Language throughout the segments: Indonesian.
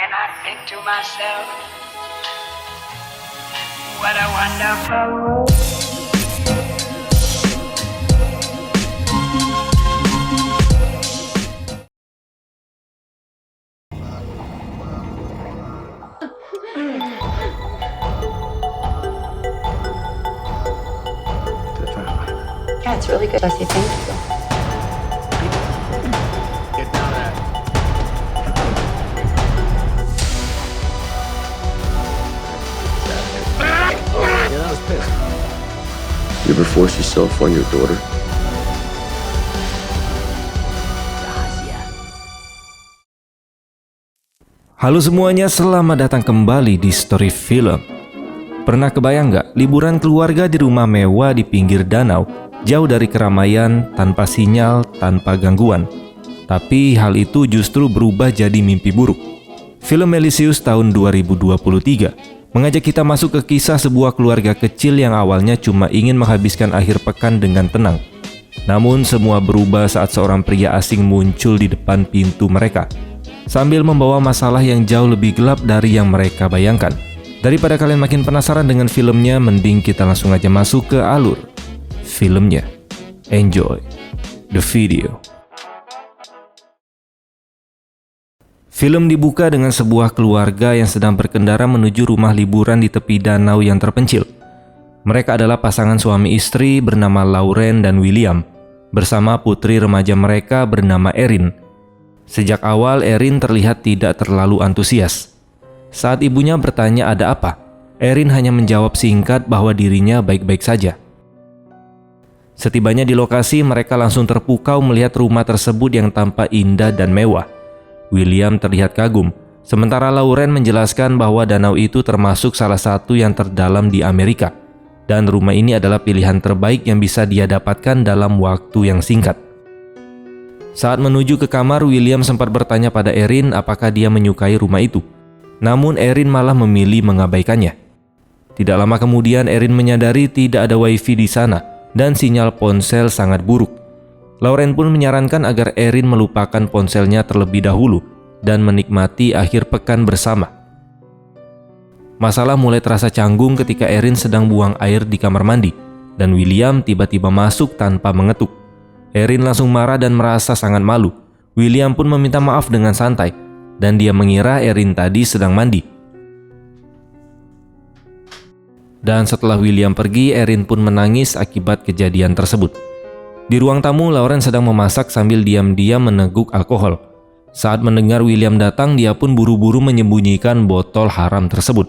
and I think to myself, what a wonderful world. Yeah, it's really good. Jesse, thank you. Get down there. Yeah, that was pissed. You ever force yourself on your daughter? Halo semuanya, selamat datang kembali di Story Film. Pernah kebayang nggak liburan keluarga di rumah mewah di pinggir danau, jauh dari keramaian, tanpa sinyal, tanpa gangguan? Tapi hal itu justru berubah jadi mimpi buruk. Film Elysius tahun 2023 mengajak kita masuk ke kisah sebuah keluarga kecil yang awalnya cuma ingin menghabiskan akhir pekan dengan tenang. Namun semua berubah saat seorang pria asing muncul di depan pintu mereka, sambil membawa masalah yang jauh lebih gelap dari yang mereka bayangkan. Daripada kalian makin penasaran dengan filmnya, mending kita langsung aja masuk ke alur filmnya. Enjoy the video. Film dibuka dengan sebuah keluarga yang sedang berkendara menuju rumah liburan di tepi danau yang terpencil. Mereka adalah pasangan suami istri bernama Lauren dan William, bersama putri remaja mereka bernama Erin. Sejak awal Erin terlihat tidak terlalu antusias. Saat ibunya bertanya ada apa, Erin hanya menjawab singkat bahwa dirinya baik-baik saja. Setibanya di lokasi, mereka langsung terpukau melihat rumah tersebut yang tampak indah dan mewah. William terlihat kagum, sementara Lauren menjelaskan bahwa danau itu termasuk salah satu yang terdalam di Amerika, dan rumah ini adalah pilihan terbaik yang bisa dia dapatkan dalam waktu yang singkat. Saat menuju ke kamar, William sempat bertanya pada Erin apakah dia menyukai rumah itu. Namun Erin malah memilih mengabaikannya. Tidak lama kemudian Erin menyadari tidak ada wifi di sana dan sinyal ponsel sangat buruk. Lauren pun menyarankan agar Erin melupakan ponselnya terlebih dahulu dan menikmati akhir pekan bersama. Masalah mulai terasa canggung ketika Erin sedang buang air di kamar mandi dan William tiba-tiba masuk tanpa mengetuk. Erin langsung marah dan merasa sangat malu. William pun meminta maaf dengan santai, dan dia mengira Erin tadi sedang mandi. Dan setelah William pergi, Erin pun menangis akibat kejadian tersebut. Di ruang tamu, Lauren sedang memasak sambil diam-diam meneguk alkohol. Saat mendengar William datang, dia pun buru-buru menyembunyikan botol haram tersebut.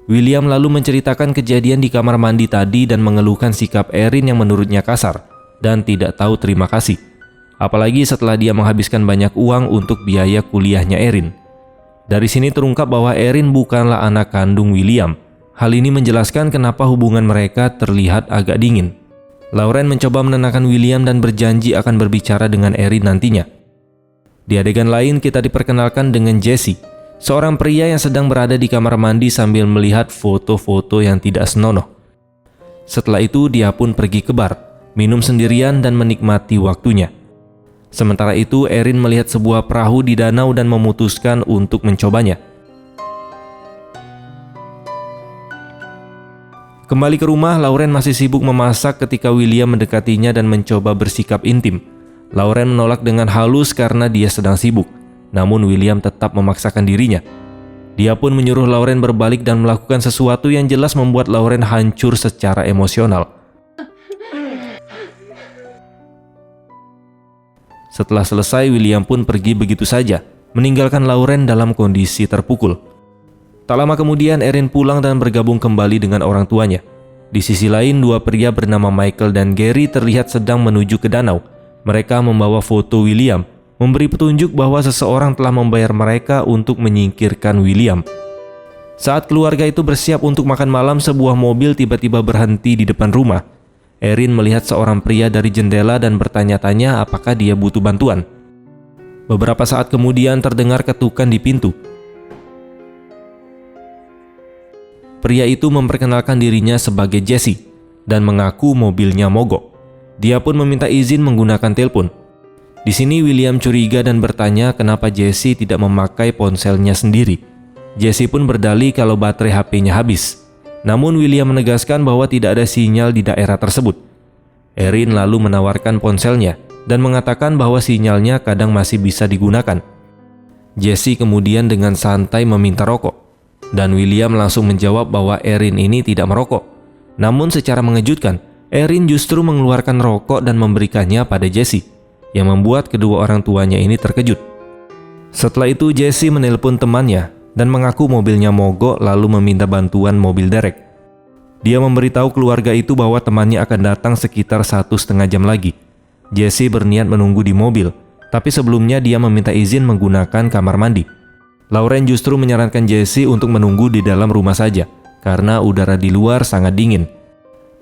William lalu menceritakan kejadian di kamar mandi tadi dan mengeluhkan sikap Erin yang menurutnya kasar dan tidak tahu terima kasih. Apalagi setelah dia menghabiskan banyak uang untuk biaya kuliahnya Erin. Dari sini terungkap bahwa Erin bukanlah anak kandung William. Hal ini menjelaskan kenapa hubungan mereka terlihat agak dingin. Lauren mencoba menenangkan William dan berjanji akan berbicara dengan Erin nantinya. Di adegan lain kita diperkenalkan dengan Jesse, seorang pria yang sedang berada di kamar mandi sambil melihat foto-foto yang tidak senonoh. Setelah itu dia pun pergi ke bar, minum sendirian dan menikmati waktunya. Sementara itu Erin melihat sebuah perahu di danau dan memutuskan untuk mencobanya. Kembali ke rumah, Lauren masih sibuk memasak ketika William mendekatinya dan mencoba bersikap intim. Lauren menolak dengan halus karena dia sedang sibuk, namun William tetap memaksakan dirinya. Dia pun menyuruh Lauren berbalik dan melakukan sesuatu yang jelas membuat Lauren hancur secara emosional. Setelah selesai, William pun pergi begitu saja, meninggalkan Lauren dalam kondisi terpukul. Tak lama kemudian, Erin pulang dan bergabung kembali dengan orang tuanya. Di sisi lain, dua pria bernama Michael dan Gary terlihat sedang menuju ke danau. Mereka membawa foto William, memberi petunjuk bahwa seseorang telah membayar mereka untuk menyingkirkan William. Saat keluarga itu bersiap untuk makan malam, sebuah mobil tiba-tiba berhenti di depan rumah. Erin melihat seorang pria dari jendela dan bertanya-tanya apakah dia butuh bantuan. Beberapa saat kemudian terdengar ketukan di pintu. Pria itu memperkenalkan dirinya sebagai Jesse dan mengaku mobilnya mogok. Dia pun meminta izin menggunakan telepon. Di sini William curiga dan bertanya kenapa Jesse tidak memakai ponselnya sendiri. Jesse pun berdalih kalau baterai HP-nya habis. Namun William menegaskan bahwa tidak ada sinyal di daerah tersebut. Erin lalu menawarkan ponselnya dan mengatakan bahwa sinyalnya kadang masih bisa digunakan. Jesse kemudian dengan santai meminta rokok, dan William langsung menjawab bahwa Erin ini tidak merokok. Namun secara mengejutkan, Erin justru mengeluarkan rokok dan memberikannya pada Jesse, yang membuat kedua orang tuanya ini terkejut. Setelah itu Jesse menelpon temannya dan mengaku mobilnya mogok lalu meminta bantuan mobil derek. Dia memberitahu keluarga itu bahwa temannya akan datang sekitar 1,5 jam lagi. Jesse berniat menunggu di mobil, tapi sebelumnya dia meminta izin menggunakan kamar mandi. Lauren justru menyarankan Jesse untuk menunggu di dalam rumah saja, karena udara di luar sangat dingin.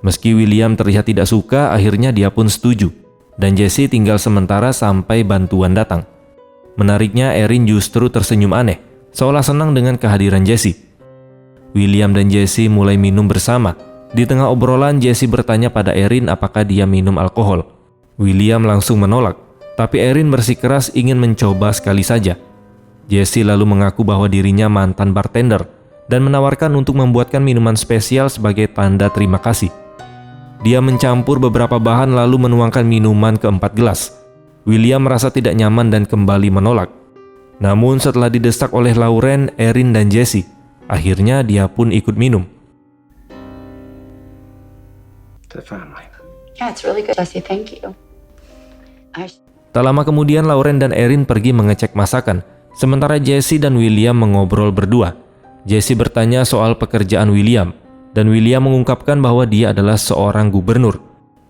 Meski William terlihat tidak suka, akhirnya dia pun setuju, dan Jesse tinggal sementara sampai bantuan datang. Menariknya, Erin justru tersenyum aneh, seolah senang dengan kehadiran Jesse. William dan Jesse mulai minum bersama. Di tengah obrolan, Jesse bertanya pada Erin apakah dia minum alkohol. William langsung menolak, tapi Erin bersikeras ingin mencoba sekali saja. Jesse lalu mengaku bahwa dirinya mantan bartender dan menawarkan untuk membuatkan minuman spesial sebagai tanda terima kasih. Dia mencampur beberapa bahan lalu menuangkan minuman ke 4 gelas. William merasa tidak nyaman dan kembali menolak. Namun setelah didesak oleh Lauren, Erin, dan Jesse, akhirnya dia pun ikut minum. To the family. Yeah, it's really good, Jesse. Thank you. Tak lama kemudian Lauren dan Erin pergi mengecek masakan, sementara Jesse dan William mengobrol berdua. Jesse bertanya soal pekerjaan William, dan William mengungkapkan bahwa dia adalah seorang gubernur.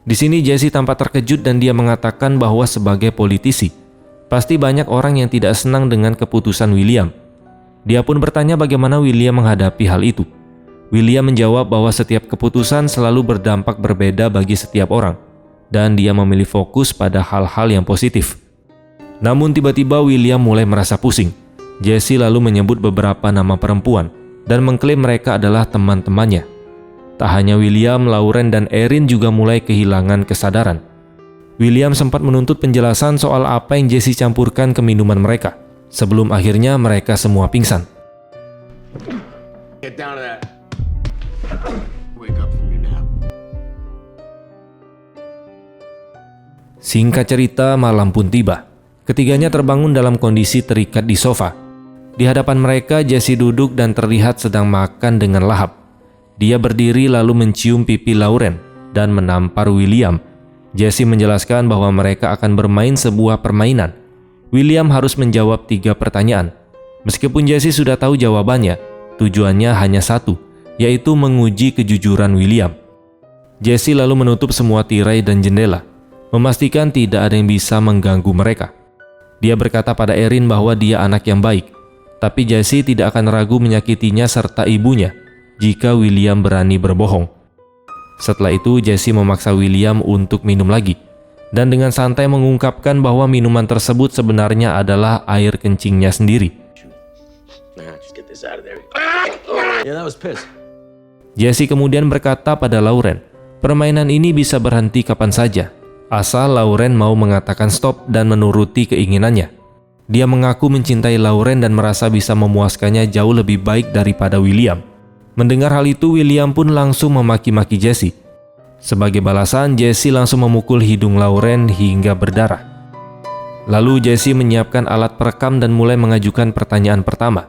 Di sini Jesse tampak terkejut dan dia mengatakan bahwa sebagai politisi, pasti banyak orang yang tidak senang dengan keputusan William. Dia pun bertanya bagaimana William menghadapi hal itu. William menjawab bahwa setiap keputusan selalu berdampak berbeda bagi setiap orang, dan dia memilih fokus pada hal-hal yang positif. Namun tiba-tiba William mulai merasa pusing. Jesse lalu menyebut beberapa nama perempuan dan mengklaim mereka adalah teman-temannya. Tak hanya William, Lauren dan Erin juga mulai kehilangan kesadaran. William sempat menuntut penjelasan soal apa yang Jesse campurkan ke minuman mereka, sebelum akhirnya mereka semua pingsan. Get down to that. Wake up from your nap. Singkat cerita, malam pun tiba. Ketiganya terbangun dalam kondisi terikat di sofa. Di hadapan mereka, Jesse duduk dan terlihat sedang makan dengan lahap. Dia berdiri lalu mencium pipi Lauren dan menampar William. Jesse menjelaskan bahwa mereka akan bermain sebuah permainan. William harus menjawab 3 pertanyaan. Meskipun Jesse sudah tahu jawabannya, tujuannya hanya satu, yaitu menguji kejujuran William. Jesse lalu menutup semua tirai dan jendela, memastikan tidak ada yang bisa mengganggu mereka. Dia berkata pada Erin bahwa dia anak yang baik, tapi Jesse tidak akan ragu menyakitinya serta ibunya jika William berani berbohong. Setelah itu Jesse memaksa William untuk minum lagi, dan dengan santai mengungkapkan bahwa minuman tersebut sebenarnya adalah air kencingnya sendiri. Nah, just get this out of there. Yeah, that was piss. Jesse kemudian berkata pada Lauren, permainan ini bisa berhenti kapan saja, asal Lauren mau mengatakan stop dan menuruti keinginannya. Dia mengaku mencintai Lauren dan merasa bisa memuaskannya jauh lebih baik daripada William. Mendengar hal itu, William pun langsung memaki-maki Jesse. Sebagai balasan, Jesse langsung memukul hidung Lauren hingga berdarah. Lalu Jesse menyiapkan alat perekam dan mulai mengajukan pertanyaan pertama.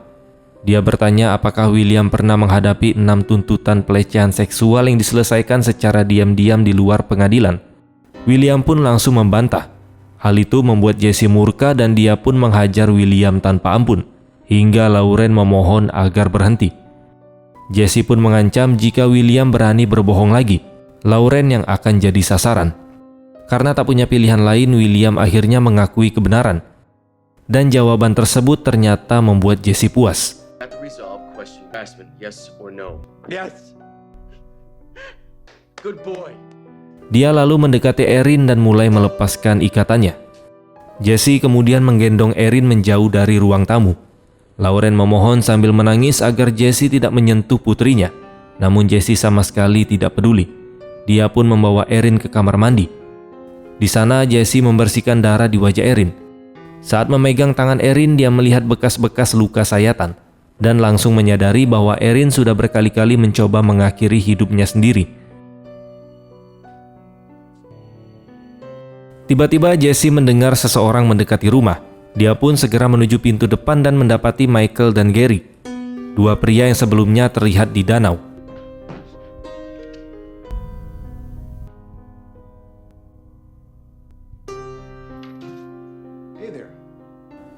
Dia bertanya apakah William pernah menghadapi 6 tuntutan pelecehan seksual yang diselesaikan secara diam-diam di luar pengadilan. William pun langsung membantah. Hal itu membuat Jesse murka dan dia pun menghajar William tanpa ampun, hingga Lauren memohon agar berhenti. Jesse pun mengancam jika William berani berbohong lagi, Lauren yang akan jadi sasaran. Karena tak punya pilihan lain, William akhirnya mengakui kebenaran. Dan jawaban tersebut ternyata membuat Jesse puas. Have to resolve question harassment, yes or no. Yes. Good boy. Dia lalu mendekati Erin dan mulai melepaskan ikatannya. Jesse kemudian menggendong Erin menjauh dari ruang tamu. Lauren memohon sambil menangis agar Jesse tidak menyentuh putrinya. Namun Jesse sama sekali tidak peduli. Dia pun membawa Erin ke kamar mandi. Di sana Jesse membersihkan darah di wajah Erin. Saat memegang tangan Erin, dia melihat bekas-bekas luka sayatan dan langsung menyadari bahwa Erin sudah berkali-kali mencoba mengakhiri hidupnya sendiri. Tiba-tiba Jesse mendengar seseorang mendekati rumah. Dia pun segera menuju pintu depan dan mendapati Michael dan Gary, dua pria yang sebelumnya terlihat di danau.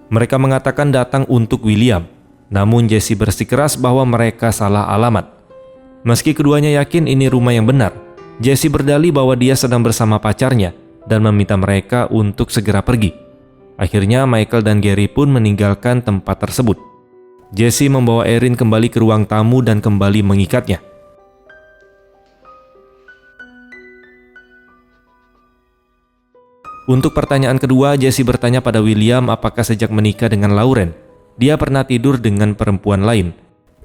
Mereka mengatakan datang untuk William, namun Jesse bersikeras bahwa mereka salah alamat. Meski keduanya yakin ini rumah yang benar, Jesse berdalih bahwa dia sedang bersama pacarnya dan meminta mereka untuk segera pergi. Akhirnya Michael dan Gary pun meninggalkan tempat tersebut. Jesse membawa Erin kembali ke ruang tamu dan kembali mengikatnya. Untuk pertanyaan kedua, Jesse bertanya pada William apakah sejak menikah dengan Lauren, dia pernah tidur dengan perempuan lain.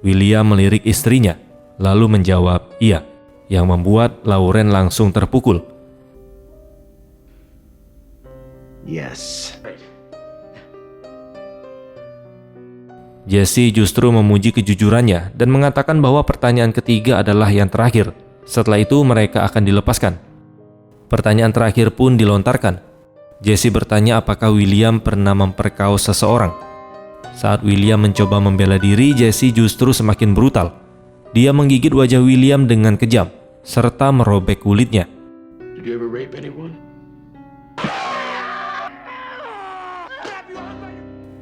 William melirik istrinya, lalu menjawab iya, yang membuat Lauren langsung terpukul. Yes. Jesse justru memuji kejujurannya dan mengatakan bahwa pertanyaan ketiga adalah yang terakhir. Setelah itu mereka akan dilepaskan. Pertanyaan terakhir pun dilontarkan. Jesse bertanya apakah William pernah memperkaos seseorang. Saat William mencoba membela diri, Jesse justru semakin brutal. Dia menggigit wajah William dengan kejam, serta merobek kulitnya. Did you ever rape anyone?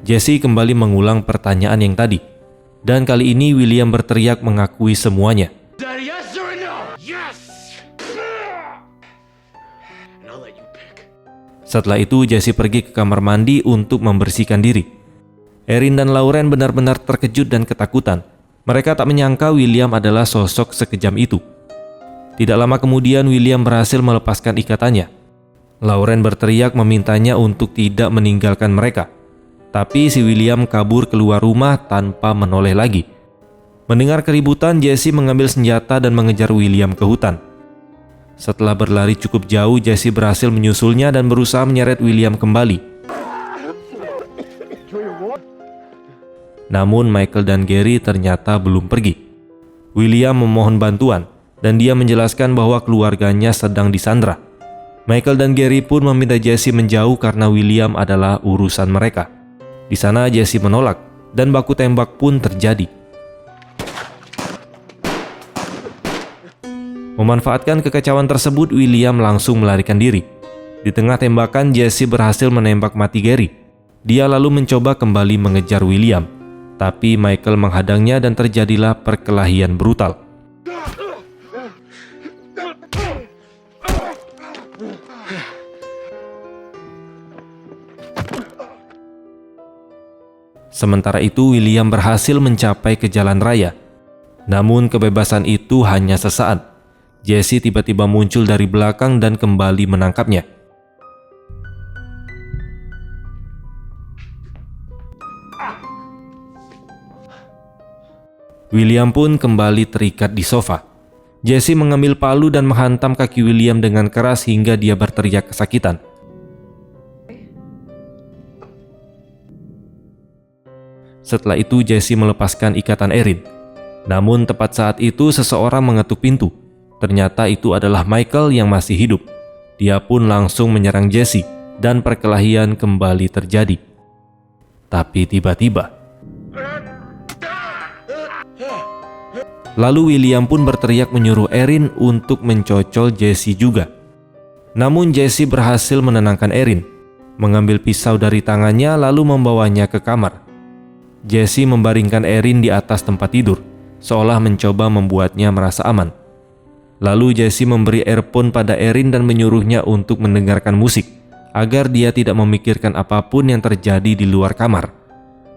Jesse kembali mengulang pertanyaan yang tadi. Dan kali ini William berteriak mengakui semuanya. That yes or no? Yes! And I'll let you pick. Setelah itu Jesse pergi ke kamar mandi untuk membersihkan diri. Erin dan Lauren benar-benar terkejut dan ketakutan. Mereka tak menyangka William adalah sosok sekejam itu. Tidak lama kemudian William berhasil melepaskan ikatannya. Lauren berteriak memintanya untuk tidak meninggalkan mereka. Tapi si William kabur keluar rumah tanpa menoleh lagi. Mendengar keributan, Jesse mengambil senjata dan mengejar William ke hutan. Setelah berlari cukup jauh, Jesse berhasil menyusulnya dan berusaha menyeret William kembali. Namun Michael dan Gary ternyata belum pergi. William memohon bantuan dan dia menjelaskan bahwa keluarganya sedang disandra. Michael dan Gary pun meminta Jesse menjauh karena William adalah urusan mereka. Di sana Jesse menolak dan baku tembak pun terjadi. Memanfaatkan kekacauan tersebut, William langsung melarikan diri. Di tengah tembakan, Jesse berhasil menembak mati Gary. Dia lalu mencoba kembali mengejar William, tapi Michael menghadangnya dan terjadilah perkelahian brutal. Sementara itu, William berhasil mencapai ke jalan raya. Namun kebebasan itu hanya sesaat. Jesse tiba-tiba muncul dari belakang dan kembali menangkapnya. William pun kembali terikat di sofa. Jesse mengambil palu dan menghantam kaki William dengan keras hingga dia berteriak kesakitan. Setelah itu Jesse melepaskan ikatan Erin. Namun tepat saat itu seseorang mengetuk pintu. Ternyata itu adalah Michael yang masih hidup. Dia pun langsung menyerang Jesse dan perkelahian kembali terjadi. Tapi tiba-tiba, lalu William pun berteriak menyuruh Erin untuk mencocol Jesse juga. Namun Jesse berhasil menenangkan Erin, mengambil pisau dari tangannya lalu membawanya ke kamar. Jesse membaringkan Erin di atas tempat tidur, seolah mencoba membuatnya merasa aman. Lalu Jesse memberi earphone pada Erin dan menyuruhnya untuk mendengarkan musik, agar dia tidak memikirkan apapun yang terjadi di luar kamar.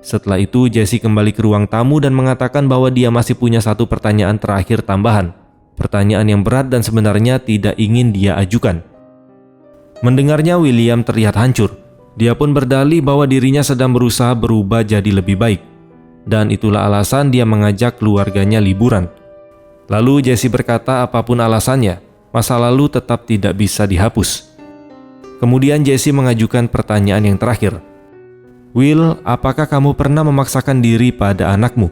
Setelah itu Jesse kembali ke ruang tamu dan mengatakan bahwa dia masih punya satu pertanyaan terakhir tambahan. Pertanyaan yang berat dan sebenarnya tidak ingin dia ajukan. Mendengarnya William terlihat hancur. Dia pun berdalih bahwa dirinya sedang berusaha berubah jadi lebih baik. Dan itulah alasan dia mengajak keluarganya liburan. Lalu Jesse berkata apapun alasannya, masa lalu tetap tidak bisa dihapus. Kemudian Jesse mengajukan pertanyaan yang terakhir. Will, apakah kamu pernah memaksakan diri pada anakmu?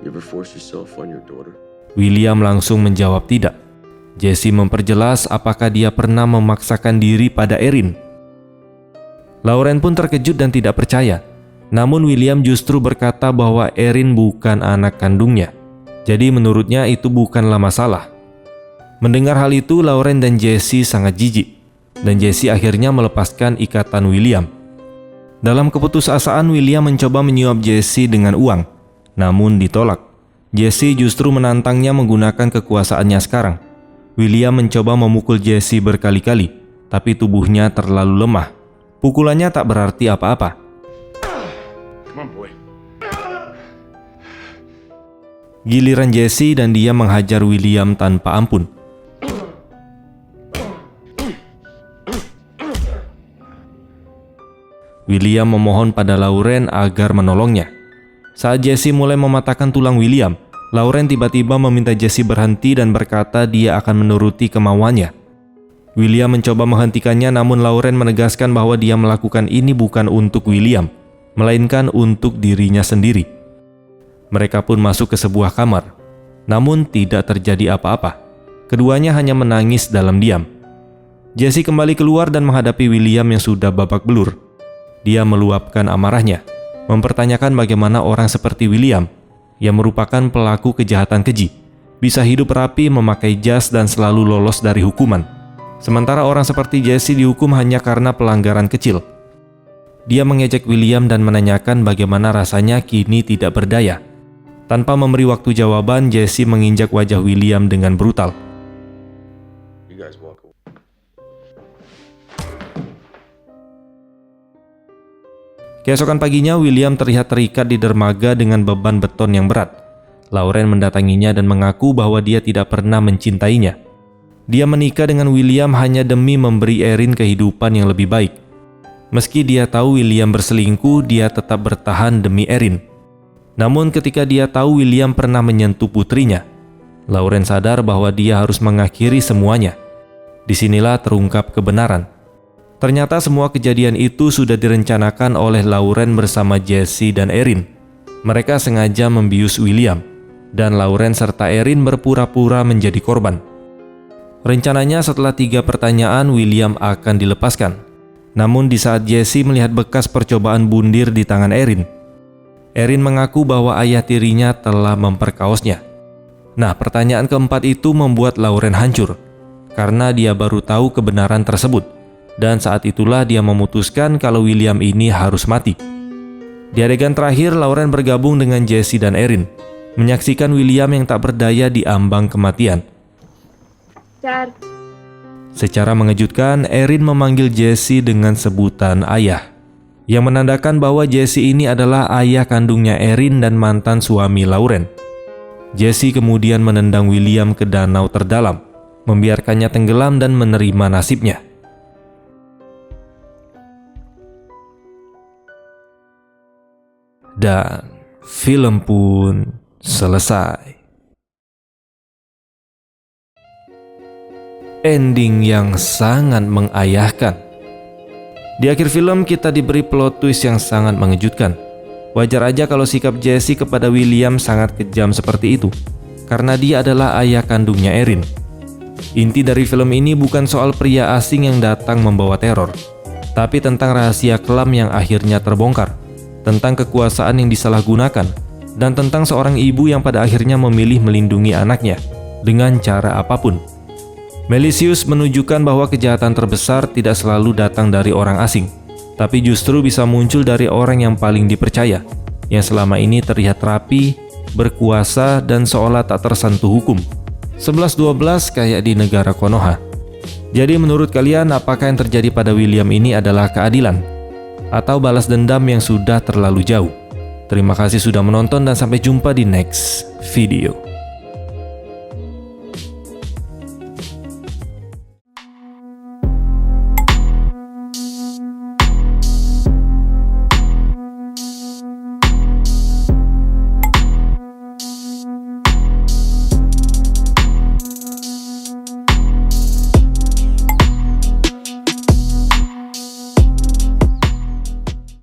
You ever force yourself on your daughter? William langsung menjawab tidak. Jesse memperjelas apakah dia pernah memaksakan diri pada Erin. Lauren pun terkejut dan tidak percaya. Namun William justru berkata bahwa Erin bukan anak kandungnya. Jadi menurutnya itu bukanlah masalah. Mendengar hal itu, Lauren dan Jesse sangat jijik. Dan Jesse akhirnya melepaskan ikatan William. Dalam keputusasaan, William mencoba menyuap Jesse dengan uang. Namun ditolak. Jesse justru menantangnya menggunakan kekuasaannya sekarang. William mencoba memukul Jesse berkali-kali, tapi tubuhnya terlalu lemah. Pukulannya tak berarti apa-apa. Come on, boy. Giliran Jesse dan dia menghajar William tanpa ampun. William memohon pada Lauren agar menolongnya. Saat Jesse mulai mematahkan tulang William, Lauren tiba-tiba meminta Jesse berhenti dan berkata dia akan menuruti kemauannya. William mencoba menghentikannya, namun Lauren menegaskan bahwa dia melakukan ini bukan untuk William, melainkan untuk dirinya sendiri. Mereka pun masuk ke sebuah kamar, namun tidak terjadi apa-apa. Keduanya hanya menangis dalam diam. Jesse kembali keluar dan menghadapi William yang sudah babak belur. Dia meluapkan amarahnya, mempertanyakan bagaimana orang seperti William, yang merupakan pelaku kejahatan keji, bisa hidup rapi, memakai jas, dan selalu lolos dari hukuman. Sementara orang seperti Jesse dihukum hanya karena pelanggaran kecil. Dia mengejek William dan menanyakan bagaimana rasanya kini tidak berdaya. Tanpa memberi waktu jawaban, Jesse menginjak wajah William dengan brutal. You guys walk away. Keesokan paginya, William terlihat terikat di dermaga dengan beban beton yang berat. Lauren mendatanginya dan mengaku bahwa dia tidak pernah mencintainya. Dia menikah dengan William hanya demi memberi Erin kehidupan yang lebih baik. Meski dia tahu William berselingkuh, dia tetap bertahan demi Erin. Namun ketika dia tahu William pernah menyentuh putrinya, Lauren sadar bahwa dia harus mengakhiri semuanya. Disinilah terungkap kebenaran. Ternyata semua kejadian itu sudah direncanakan oleh Lauren bersama Jesse dan Erin. Mereka sengaja membius William, dan Lauren serta Erin berpura-pura menjadi korban. Rencananya setelah 3 pertanyaan, William akan dilepaskan. Namun di saat Jesse melihat bekas percobaan bundir di tangan Erin, Erin mengaku bahwa ayah tirinya telah memperkaosnya. Nah, pertanyaan keempat itu membuat Lauren hancur, karena dia baru tahu kebenaran tersebut. Dan saat itulah dia memutuskan kalau William ini harus mati. Di adegan terakhir, Lauren bergabung dengan Jesse dan Erin, menyaksikan William yang tak berdaya di ambang kematian. Dad. Secara mengejutkan, Erin memanggil Jesse dengan sebutan ayah, yang menandakan bahwa Jesse ini adalah ayah kandungnya Erin dan mantan suami Lauren. Jesse kemudian menendang William ke danau terdalam, membiarkannya tenggelam dan menerima nasibnya. Dan film pun selesai. Ending yang sangat mengayahkan. Di akhir film kita diberi plot twist yang sangat mengejutkan. Wajar aja kalau sikap Jesse kepada William sangat kejam seperti itu, karena dia adalah ayah kandungnya Erin. Inti dari film ini bukan soal pria asing yang datang membawa teror, tapi tentang rahasia kelam yang akhirnya terbongkar, tentang kekuasaan yang disalahgunakan, dan tentang seorang ibu yang pada akhirnya memilih melindungi anaknya dengan cara apapun. Melisius menunjukkan bahwa kejahatan terbesar tidak selalu datang dari orang asing, tapi justru bisa muncul dari orang yang paling dipercaya, yang selama ini terlihat rapi, berkuasa, dan seolah tak tersentuh hukum. 11-12 kayak di negara Konoha. Jadi menurut kalian, apakah yang terjadi pada William ini adalah keadilan? Atau balas dendam yang sudah terlalu jauh? Terima kasih sudah menonton dan sampai jumpa di next video.